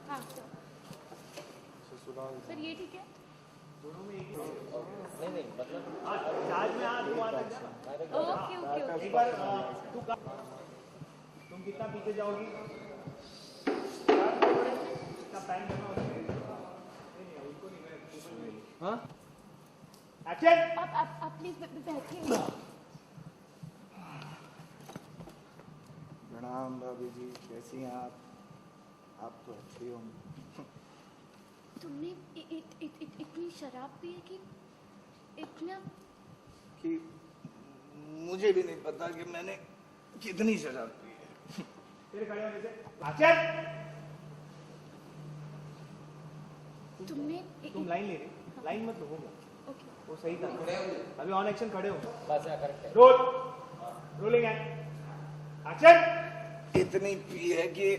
हाँ सर ये ठीक है। नहीं मतलब चार्ज में ओके ओके ओके। एक बार तुम कितना पीछे जाओगी? कितना टाइम करना होगा? हाँ एक्शन। आप प्लीज बैठिए। प्रणाम भाभी जी, कैसी हैं आप? आप तो अच्छी हो। तुमने इतनी शराब पी है कि इतना कि मुझे भी नहीं पता कि मैंने कितनी शराब पी है। तेरे खड़े होने से एक्शन। तुमने तुम लाइन ले रहे, लाइन मत लो, होगा ओके। वो सही था। अभी ऑन एक्शन खड़े हो, बस करेक्ट है। Role rolling action. इतनी पी है कि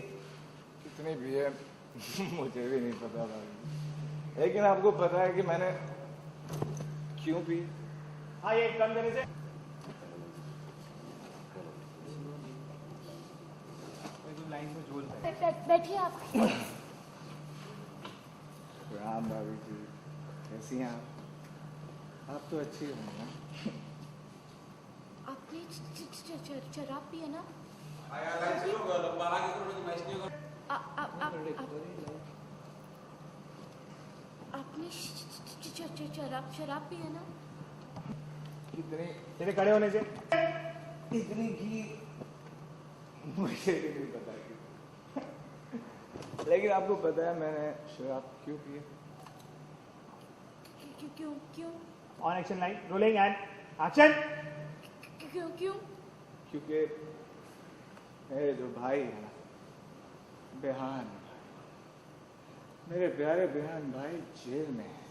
कितनी पी है मुझे भी नहीं पता था, लेकिन आपको पता है कि मैंने क्यों पी? हाँ ये कम देने से तुम लाइन में झूल रहे। बैठिए आप। राम भाभी जी, कैसी हैं आप? आप तो अच्छी हो ना। आपने शराब पी है ना? आपने शराब पी है ना? कितनी तेरे खड़े होने से इतनी की मुझे भी नहीं पता कि लेकिन आपको पता है मैंने शराब क्यों पी है? क्यों क्यों क्यों on action line rolling and action. क्यों क्यों? क्योंकि मेरे जो भाई है ना, बेहान, मेरे प्यारे बेहान भाई जेल में है,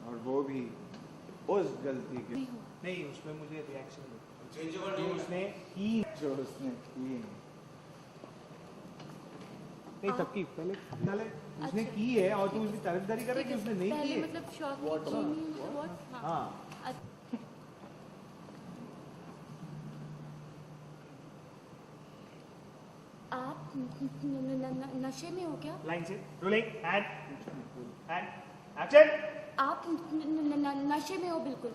और वो भी उस गलती के नहीं, उसमें मुझे रिएक्शन जो उसने की, जो उसने की नहीं सबकी पहले उसने की है और तू उसकी तरफदारी कर रहा है कि उसने नहीं की पहले है। मतलब शॉट हाँ आप नशे में हो क्या? लाइन से रोलिंग एंड एक्शन। आप नशे में हो बिल्कुल।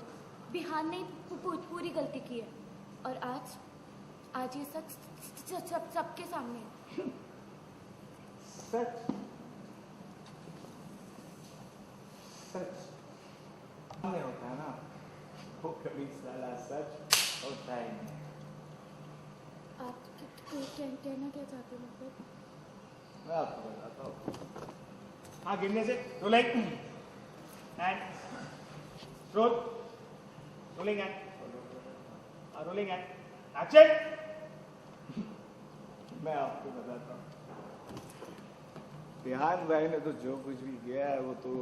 बिहान ने पूरी गलती की है और आज ये सच सबके सामने है। सच सच नहीं होता है ना, वो कभी साला सच होता ही नहीं। आप कहना क्या चाहते हो मतलब? मैं आपको बताता हूँ। हाँ गिरने से rolling and role rolling and action. मैं आपको बताता हूँ, बिहान भाई ने तो जो कुछ भी किया है वो तो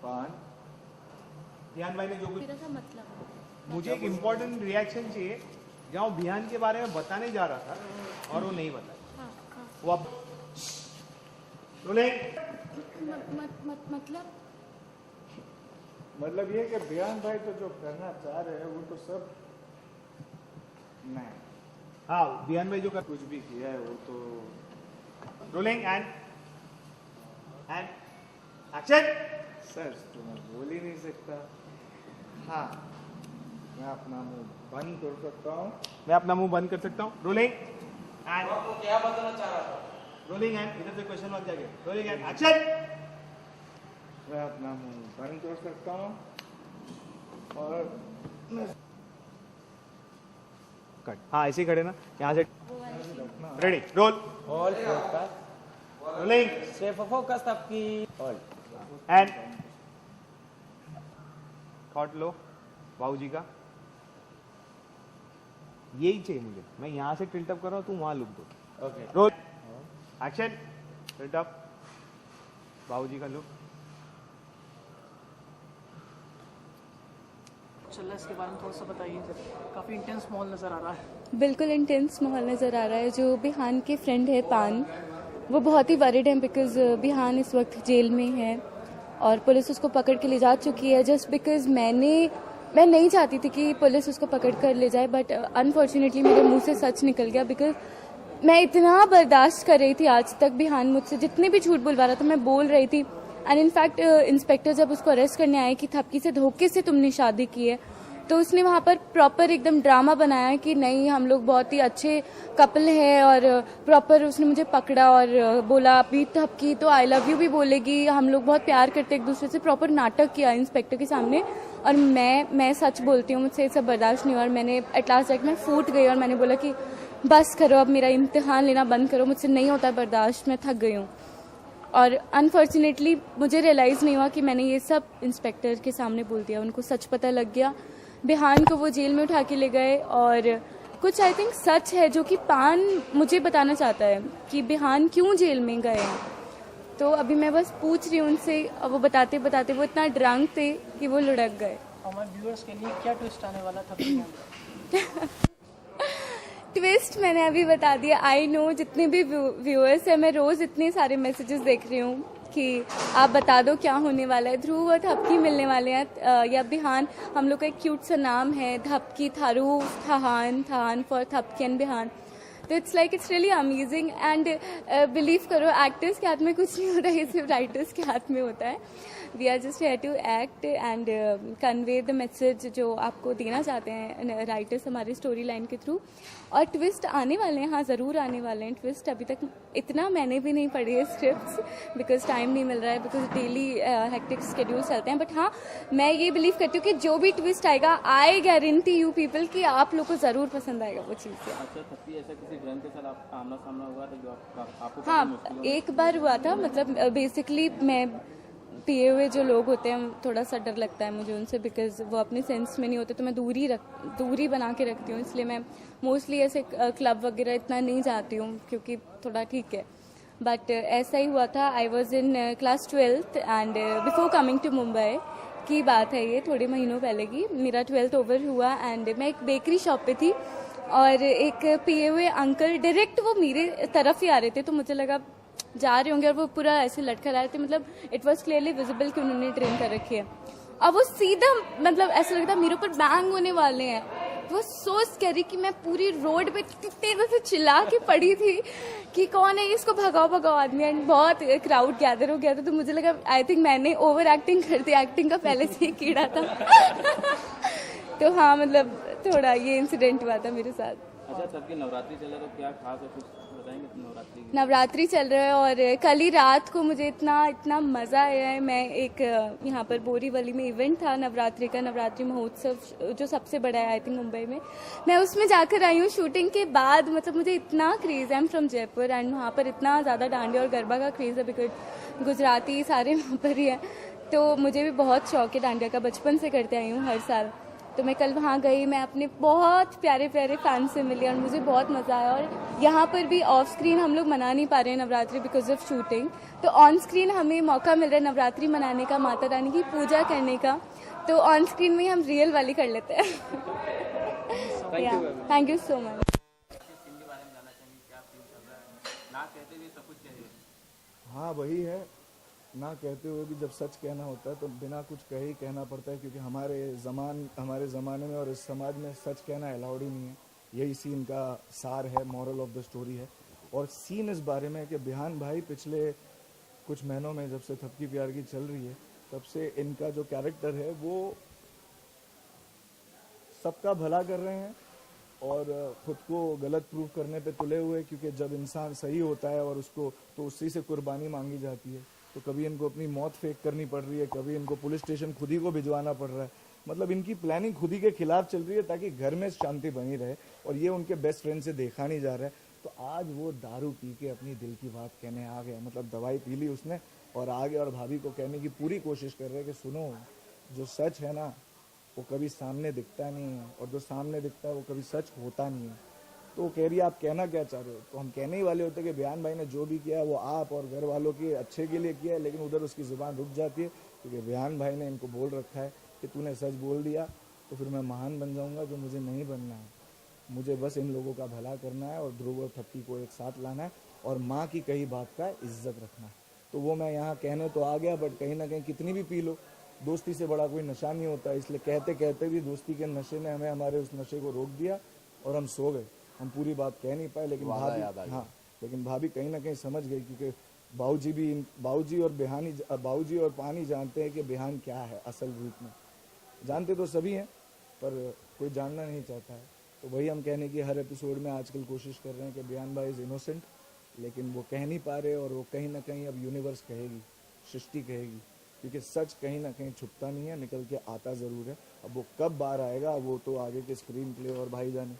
पान। बिहान भाई ने जो कुछ, मेरा सा मतलब मुझे एक इम्पोर्टेंट रिएक्शन चाहिए जहाँ वो बिहान के बारे में बताने जा रहा था और वो नहीं बताया। हाँ हाँ वो अब रोलिंग मतलब ये कि बिहान भाई तो जो करना चाह रहे हैं वो तो सब नहीं, हाँ बिहान भाई जो कर कुछ भी किया है वो तो रोलिंग एंड एक्शन। सच तो मैं बोल ही नहीं सकता। हाँ, मैं अपना मुंह बंद कर सकता हूँ। मैं अपना मुंह बंद कर सकता हूँ। रोलिंग एंड आपको क्या बताना चाह रहा था? रोलिंग एंड इधर से क्वेश्चन मार्क जाके रोलिंग एंड एक्शन। मैं अपना मुंह बंद कर सकता हूँ और कट। हाँ ऐसे ही खड़े ना, यहाँ से वो वाली ready roll all focus rolling safe focus आपकी ऑल एंड थॉट लो बाबू जी का यही चाहिए मुझे। मैं यहाँ से टिल्ट अप कर रहा हूँ, तू वहाँ लुक दो। Okay roll action tilt up बाबू जी का लुक। चल रहा है इसके बारे में थोड़ा सा बताइए। काफ़ी इंटेंस माहौल नज़र आ रहा है। बिल्कुल इंटेंस माहौल नज़र आ रहा है। जो बिहान के फ्रेंड है पान, वो बहुत ही वरिड हैं बिकॉज बिहान इस वक्त जेल में है और पुलिस उसको पकड़ के ले जा चुकी है जस्ट बिकॉज मैंने मैं नहीं चाहती थी कि पुलिस उसको पकड़ कर ले जाए, बट अनफॉर्चुनेटली मेरे मुंह से सच निकल गया। बिकॉज मैं इतना बर्दाश्त कर रही थी आज तक, बिहान मुझसे जितने भी झूठ बुलवा रहा था मैं बोल रही थी। एंड इनफैक्ट इंस्पेक्टर जब उसको अरेस्ट करने आए कि थपकी से धोखे से तुमने शादी की है, तो उसने वहाँ पर प्रॉपर एकदम ड्रामा बनाया कि नहीं हम लोग बहुत ही अच्छे कपल हैं, और प्रॉपर उसने मुझे पकड़ा और बोला अभी थपकी तो आई लव यू भी बोलेगी, हम लोग बहुत प्यार करते एक दूसरे से। प्रॉपर नाटक किया इंस्पेक्टर के सामने। और मैं सच बोलती हूँ, मुझसे ये सब बर्दाश्त नहीं हुआ और मैंने एट लास्ट जाके मैं फूट गई और मैंने बोला कि बस करो, अब मेरा इम्तिहान लेना बंद करो, मुझसे नहीं होता बर्दाश्त, मैं थक गई हूँ। और अनफॉर्चुनेटली मुझे रियलाइज़ नहीं हुआ कि मैंने ये सब इंस्पेक्टर के सामने बोल दिया। उनको सच पता लग गया, बिहान को वो जेल में उठा के ले गए। और कुछ आई थिंक सच है जो कि पान मुझे बताना चाहता है कि बिहान क्यों जेल में गए हैं। तो अभी मैं बस पूछ रही हूँ उनसे, और वो बताते बताते वो इतना ड्रंक थे कि वो लुढ़क गए। हमारे व्यूअर्स के लिए क्या ट्विस्ट आने वाला था फिल्म में? ट्विस्ट मैंने अभी बता दिया। आई नो जितने भी व्यूअर्स हैं, मैं रोज़ इतने सारे मैसेजेस देख रही हूँ कि आप बता दो क्या होने वाला है। ध्रुव और धपकी मिलने वाले हैं, या बिहान, हम लोग का एक क्यूट सा नाम है धपकी, थारू, थाहान फॉर धपकी एंड बिहान। तो it's like it's really amazing. And believe करो एक्टर्स के हाथ में कुछ नहीं होता है, ये सिर्फ राइटर्स के हाथ में होता है। We are just here to act and convey the message जो आपको देना चाहते हैं राइटर्स हमारे स्टोरी लाइन के थ्रू। और ट्विस्ट आने वाले हैं, हाँ ज़रूर आने वाले हैं ट्विस्ट। अभी तक इतना मैंने भी नहीं पढ़ी है स्क्रिप्ट्स, बिकॉज टाइम नहीं मिल रहा है, बिकॉज डेली हेक्टिक शेड्यूल चलते हैं। बट हाँ, मैं ये बिलीव करती हूँ कि जो भी ट्विस्ट आएगा, आई गारंटी यू पीपल कि आप लोग को ज़रूर पसंद आएगा वो चीज़। अच्छा, थप्पी ऐसा किसी फ्रेंड के साथ आप आमना सामना हुआ था जो आपको हाँ, एक बार हुआ था। मतलब बेसिकली मैं पिए हुए जो लोग होते हैं, थोड़ा सा डर लगता है मुझे उनसे, बिकॉज वो अपने सेंस में नहीं होते, तो मैं दूरी बना के रखती हूँ। इसलिए मैं मोस्टली ऐसे क्लब वगैरह इतना नहीं जाती हूँ, क्योंकि थोड़ा ठीक है। बट ऐसा ही हुआ था। I was in class 12th and before coming to Mumbai की बात है ये, थोड़े महीनों पहले की। मेरा 12th ओवर हुआ एंड मैं एक बेकरी शॉप पे थी और एक पिए हुए अंकल डायरेक्ट वो मेरे तरफ ही आ रहे थे, तो मुझे लगा जा रहे होंगे, और वो पूरा ऐसे लटका रहे थे। मतलब इट वॉज क्लियरली विजिबल कि उन्होंने ट्रेन कर रखी है। अब वो सीधा मतलब ऐसा लगता मेरे ऊपर बैंग होने वाले हैं। वो सो स्कैरी कि मैं पूरी रोड पे तेज से चिल्ला के पड़ी थी कि कौन है इसको भगाओ भगाओ आदमी। एंड बहुत क्राउड गैदर हो गया था, तो मुझे लगा आई थिंक मैंने ओवर एक्टिंग कर दी, एक्टिंग का पहले से ही कीड़ा था। तो हाँ, मतलब थोड़ा ये इंसिडेंट हुआ था मेरे साथ। अच्छा, सबकी नवरात्रि चल रहा है तो क्या खास है, कुछ बताएंगे? नवरात्रि नवरात्रि चल रहा है और कल ही रात को मुझे इतना मज़ा आया है। मैं एक यहाँ पर बोरीवली में इवेंट था नवरात्रि का, नवरात्रि महोत्सव जो सबसे बड़ा है आई थिंक मुंबई में, मैं उसमें जाकर आई हूँ शूटिंग के बाद। मतलब मुझे इतना क्रेज़ है, I am from Jaipur and वहाँ पर इतना ज़्यादा डांडिया और गरबा का क्रेज़ है, बिकॉज गुजराती सारे वहाँ पर ही हैं। तो मुझे भी बहुत शौक है डांडिया का, बचपन से करते आई हूँ हर साल। तो मैं कल वहाँ गई, मैं अपने बहुत प्यारे प्यारे फैन से मिली और मुझे बहुत मज़ा आया। और यहाँ पर भी ऑफ स्क्रीन हम लोग मना नहीं पा रहे हैं नवरात्रि बिकॉज ऑफ शूटिंग, तो ऑन स्क्रीन हमें मौका मिल रहा है नवरात्रि मनाने का, माता रानी की पूजा करने का। तो ऑन स्क्रीन में ही हम रियल वाली कर लेते हैं। Thank you so much. हाँ, वही है, ना कहते हुए भी जब सच कहना होता है तो बिना कुछ कहे ही कहना पड़ता है, क्योंकि हमारे ज़माने में और इस समाज में सच कहना अलाउड ही नहीं है। यही सीन का सार है, मॉरल ऑफ द स्टोरी है। और सीन इस बारे में है कि बिहान भाई पिछले कुछ महीनों में जब से थपकी प्यार की चल रही है, तब से इनका जो कैरेक्टर है वो सबका भला कर रहे हैं और खुद को गलत प्रूव करने पे तुले हुए, क्योंकि जब इंसान सही होता है और उसको तो उसी से कुर्बानी मांगी जाती है। तो कभी इनको अपनी मौत फेक करनी पड़ रही है, कभी इनको पुलिस स्टेशन खुद ही को भिजवाना पड़ रहा है। मतलब इनकी प्लानिंग खुद ही के खिलाफ चल रही है ताकि घर में शांति बनी रहे, और ये उनके बेस्ट फ्रेंड से देखा नहीं जा रहा है। तो आज वो दारू पी के अपनी दिल की बात कहने आ गया, मतलब दवाई पी ली उसने और आ गया, और भाभी को कहने की पूरी कोशिश कर रहे हैं कि सुनो, जो सच है ना वो कभी सामने दिखता नहीं है, और जो सामने दिखता है वो कभी सच होता नहीं है। तो कह रही है आप कहना क्या चाह रहे हो? तो हम कहने ही वाले होते कि बिहान भाई ने जो भी किया वो आप और घर वालों के अच्छे के लिए किया है, लेकिन उधर उसकी जुबान रुक जाती है, क्योंकि बिहान भाई ने इनको बोल रखा है कि तूने सच बोल दिया तो फिर मैं महान बन जाऊंगा, जो मुझे नहीं बनना है। मुझे बस इन लोगों का भला करना है और ध्रुव और थप्पी को एक साथ लाना है और माँ की कही बात का इज्जत रखना है। तो वो मैं यहाँ कहने तो आ गया, बट कहीं ना कहीं कितनी भी पी लो, दोस्ती से बड़ा कोई नशा नहीं होता, इसलिए कहते कहते भी दोस्ती के नशे ने हमें हमारे उस नशे को रोक दिया और हम सो गए। हम पूरी बात कह नहीं पाए, लेकिन भाभी कहीं ना कहीं समझ गई, क्योंकि बाबूजी और पानी जानते हैं कि बिहान क्या है असल रूप में। जानते तो सभी हैं पर कोई जानना नहीं चाहता है। तो वही हम कहने की हर एपिसोड में आजकल कोशिश कर रहे हैं कि बिहान भाई इज इनोसेंट, लेकिन वो कह नहीं पा रहे, और वो कहीं ना कहीं अब यूनिवर्स कहेगी, सृष्टि कहेगी, क्योंकि सच कहीं ना कहीं छुपता नहीं है, निकल के आता ज़रूर है। अब वो कब बाहर आएगा वो तो आगे के स्क्रीन प्ले और भाई जाने।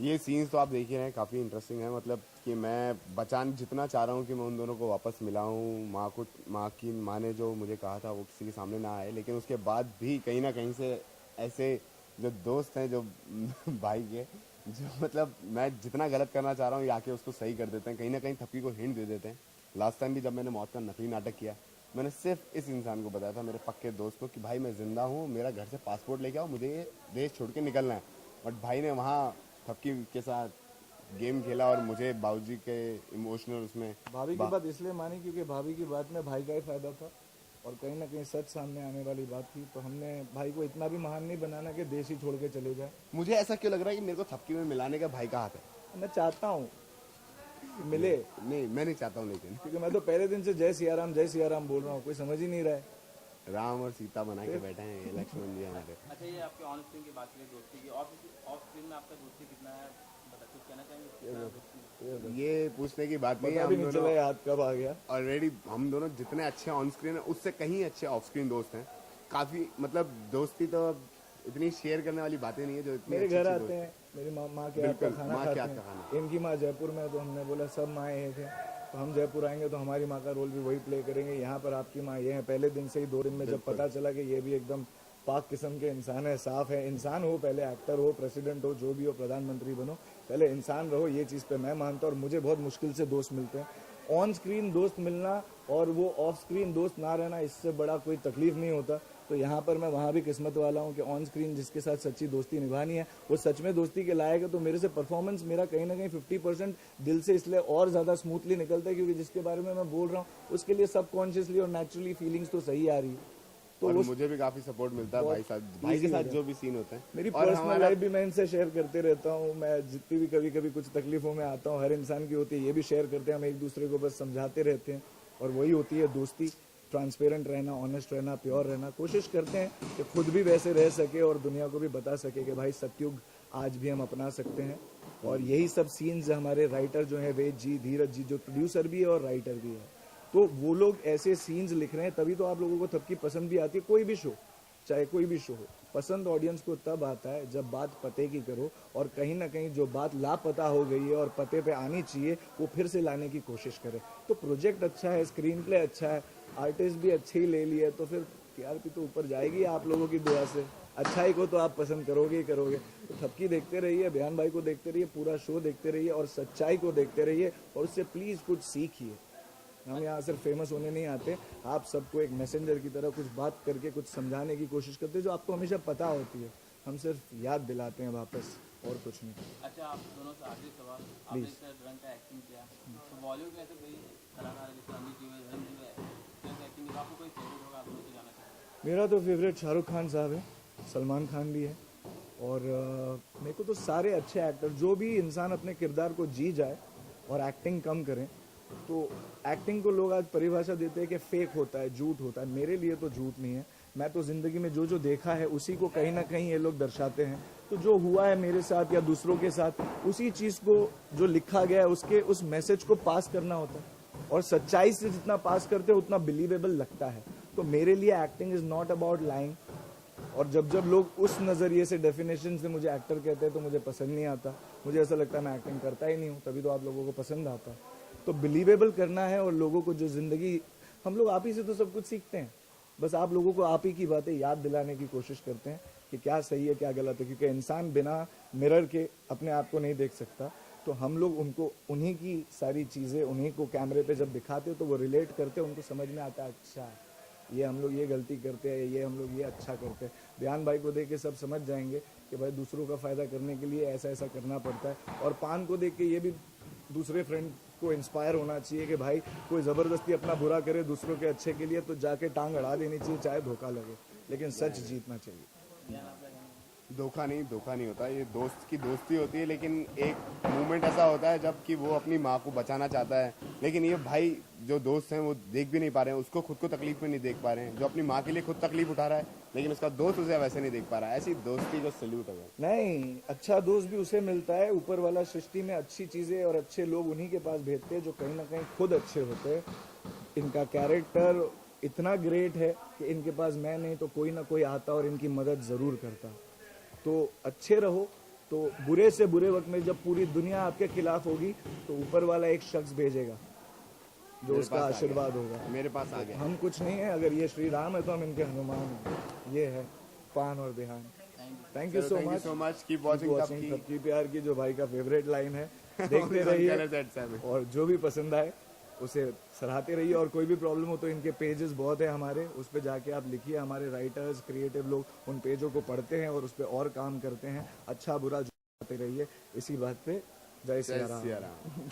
ये सीन्स तो आप देख ही रहे हैं, काफ़ी इंटरेस्टिंग है। मतलब कि मैं बचान जितना चाह रहा हूँ कि मैं उन दोनों को वापस मिलाऊँ। माँ ने जो मुझे कहा था वो किसी के सामने ना आए, लेकिन उसके बाद भी कहीं ना कहीं से ऐसे जो दोस्त हैं जो भाई के, जो मतलब मैं जितना गलत करना चाह रहा हूँ ये आके उसको सही कर देते हैं, कहीं ना कहीं थप्पी को हिंट दे देते हैं। लास्ट टाइम भी जब मैंने मौत का नकली नाटक किया, मैंने सिर्फ इस इंसान को बताया था, मेरे पक्के दोस्त को, कि भाई मैं जिंदा हूँ, मेरा घर से पासपोर्ट लेके आओ, मुझे ये देश छोड़ के निकलना है। बट भाई ने वहाँ थप्पी के साथ गेम खेला और मुझे बाबूजी के इमोशनल उसमें भाभी की बात इसलिए मानी क्योंकि भाभी की बात में भाई का ही फायदा था और कहीं ना कहीं सच सामने आने वाली बात थी। तो हमने भाई को इतना भी महान नहीं बनाना कि देश ही छोड़ के चले जाए। मुझे ऐसा क्यों लग रहा है कि मेरे को थप्पी में मिलाने का भाई का हाथ है? मैं चाहता हूँ मिले। नहीं, मैं नहीं चाहता हूँ, लेकिन क्योंकि मैं तो पहले दिन से जय सिया राम बोल रहा हूँ, कोई समझ ही नहीं रहा है। राम और सीता बना के बैठे हैं, ये लक्ष्मण जी हमारे। अच्छा, ये आपके ऑन स्क्रीन की बात करें दोस्ती की, ऑफ स्क्रीन में आपका दोस्ती कितना है, कुछ कहना चाहेंगे? ये पूछने की बात नहीं है, पता भी नहीं चला याद कब आ गया। ऑलरेडी हम दोनों जितने अच्छे ऑन स्क्रीन है उससे कहीं अच्छे ऑफ स्क्रीन दोस्त हैं। काफी मतलब दोस्ती तो इतनी शेयर करने वाली बातें नहीं है जो इतनी मेरे घर आते हैं, मेरी माँ के हाथ का खाना खाते हैं। खाना इनकी माँ जयपुर में है, तो हमने बोला सब माएँ थे, तो हम जयपुर आएंगे तो हमारी माँ का रोल भी वही प्ले करेंगे। यहाँ पर आपकी माँ ये है। पहले दिन से ही 2 दिन में जब पता चला कि ये भी एकदम पाक किस्म के इंसान है, साफ है, इंसान हो, पहले एक्टर हो, प्रेसिडेंट हो, जो भी हो, प्रधानमंत्री बनो, पहले इंसान रहो, ये चीज़ पे मैं मानता हूँ। और मुझे बहुत मुश्किल से दोस्त मिलते हैं। ऑन स्क्रीन दोस्त मिलना और वो ऑफ स्क्रीन दोस्त ना रहना, इससे बड़ा कोई तकलीफ नहीं होता। तो यहाँ पर मैं वहाँ भी किस्मत वाला हूँ कि ऑन स्क्रीन जिसके साथ सच्ची दोस्ती निभानी है वो सच में दोस्ती के लायक है। तो मेरे से परफॉर्मेंस मेरा कहीं ना कहीं 50% दिल से इसलिए और ज़्यादा स्मूथली निकलता है क्योंकि जिसके बारे में मैं बोल रहा हूँ उसके लिए सबकॉन्शियसली और नेचुरली फीलिंग्स तो सही आ रही है। तो मुझे भी काफी सपोर्ट मिलता है भाई के साथ जो भी सीन होते हैं। मेरी पर्सनल लाइफ भी मैं इनसे शेयर करते रहता हूँ। मैं जितनी भी कभी कुछ तकलीफों में आता हूँ, हर इंसान की होती है, ये भी शेयर करते हैं। हम एक दूसरे को बस समझाते रहते हैं और वही होती है दोस्ती। ट्रांसपेरेंट रहना, ऑनेस्ट रहना, प्योर रहना। कोशिश करते हैं कि खुद भी वैसे रह सके और दुनिया को भी बता सके कि भाई सतयुग आज भी हम अपना सकते हैं। और यही सब सीन्स हमारे राइटर जो है वेद जी, धीरज जी, जो प्रोड्यूसर भी है और राइटर भी है, तो वो लोग ऐसे सीन्स लिख रहे हैं, तभी तो आप लोगों को तब की पसंद भी आती है। कोई भी शो, चाहे कोई भी शो हो, पसंद ऑडियंस को तब आता है जब बात पते की करो और कहीं ना कहीं जो बात लापता हो गई है और पते पे आनी चाहिए वो फिर से लाने की कोशिश करे। तो प्रोजेक्ट अच्छा है, स्क्रीन प्ले अच्छा है, आर्टिस्ट भी अच्छे ही ले लिए, तो फिर टीआरपी तो ऊपर जाएगी आप लोगों की दुआ से। अच्छाई को तो आप पसंद करोगे ही करोगे। तो थपकी देखते रहिए, बयान भाई को देखते रहिए, पूरा शो देखते रहिए और सच्चाई को देखते रहिए और उससे प्लीज़ कुछ सीखिए। हम यहाँ सिर्फ फेमस होने नहीं आते, आप सबको एक मैसेंजर की तरह कुछ बात करके कुछ समझाने की कोशिश करते हैं जो आपको हमेशा पता होती है। हम सिर्फ याद दिलाते हैं वापस और कुछ नहीं। अच्छा, आप दोनों से आखिरी सवाल, आपने इस रंग का एक्टिंग किया, तो बॉलीवुड में ऐसे कोई कलाकार है जैसे अमित जी है, धर्म जी है, जैसे एक्टिंग की आपको कोई फेवरेट होगा, आप लोग जाना चाहेंगे? मेरा तो फेवरेट शाहरुख खान साहब है, सलमान खान भी है और मेरे को तो सारे अच्छे एक्टर, जो भी इंसान अपने किरदार को जी जाए और एक्टिंग कम करें। तो एक्टिंग को लोग आज परिभाषा देते हैं कि फेक होता है, झूठ होता है। मेरे लिए तो झूठ नहीं है। मैं तो ज़िंदगी में जो जो देखा है उसी को कहीं ना कहीं ये लोग दर्शाते हैं। तो जो हुआ है मेरे साथ या दूसरों के साथ, उसी चीज़ को जो लिखा गया है उसके उस मैसेज को पास करना होता है और सच्चाई से जितना पास करते हैं उतना बिलीवेबल लगता है। तो मेरे लिए acting is not about lying. और जब जब लोग उस नज़रिए से, डेफिनेशन से मुझे एक्टर कहते हैं तो मुझे पसंद नहीं आता। मुझे ऐसा लगता है मैं एक्टिंग करता ही नहीं हूँ, तभी तो आप लोगों को पसंद आता है। तो बिलीवेबल करना है और लोगों को जो ज़िंदगी, हम लोग आप ही से तो सब कुछ सीखते हैं, बस आप लोगों को आप ही की बातें याद दिलाने की कोशिश करते हैं कि क्या सही है क्या गलत है। क्योंकि इंसान बिना मिरर के अपने आप को नहीं देख सकता। तो हम लोग उनको, उन्हीं की सारी चीज़ें उन्हीं को कैमरे पे जब दिखाते तो वो रिलेट करते, उनको समझ में आता है अच्छा ये हम लोग ये गलती करते हैं, ये हम लोग ये अच्छा करते हैं। बयान भाई को देख के सब समझ जाएंगे कि भाई दूसरों का फ़ायदा करने के लिए ऐसा ऐसा करना पड़ता है। और पान को देख के ये भी दूसरे फ्रेंड को इंस्पायर होना चाहिए कि भाई कोई ज़बरदस्ती अपना बुरा करे दूसरों के अच्छे के लिए तो जाके टांग अड़ा देनी चाहिए, चाहे धोखा लगे, लेकिन सच जीतना चाहिए। धोखा नहीं होता, ये दोस्त की दोस्ती होती है, लेकिन एक मोमेंट ऐसा होता है जब कि वो अपनी माँ को बचाना चाहता है, लेकिन ये भाई जो दोस्त हैं वो देख भी नहीं पा रहे हैं, उसको खुद को तकलीफ में नहीं देख पा रहे हैं, जो अपनी माँ के लिए खुद तकलीफ उठा रहा है, लेकिन उसका दोस्त उसे वैसे नहीं देख पा रहा है। ऐसी दोस्ती को सल्यूट है। नहीं, अच्छा दोस्त भी उसे मिलता है, ऊपर वाला सृष्टि में अच्छी चीजें और अच्छे लोग उन्हीं के पास भेजते हैं जो कहीं ना कहीं खुद अच्छे होते हैं। इनका कैरेक्टर इतना ग्रेट है कि इनके पास मैं नहीं तो कोई ना कोई आता और इनकी मदद जरूर करता। तो अच्छे रहो, तो बुरे से बुरे वक्त में जब पूरी दुनिया आपके खिलाफ होगी तो ऊपर वाला एक शख्स भेजेगा जो उसका आशीर्वाद होगा। मेरे पास आ गया। हम कुछ नहीं है, अगर ये श्री राम है तो हम इनके हनुमान हैं। ये है पान और बिहान। Thank you so much. Keep watching सबकी प्यार की, जो भाई का फेवरेट लाइन है, देखते रहिए और जो भी पसंद आए उसे सराहते रहिए। और कोई भी प्रॉब्लम हो तो इनके पेजेस बहुत है हमारे, उस पर जाके आप लिखिए। हमारे राइटर्स क्रिएटिव लोग उन पेजों को पढ़ते हैं और उस पर और काम करते हैं। अच्छा बुरा जो रहिए। इसी बात पे जय सिया राम।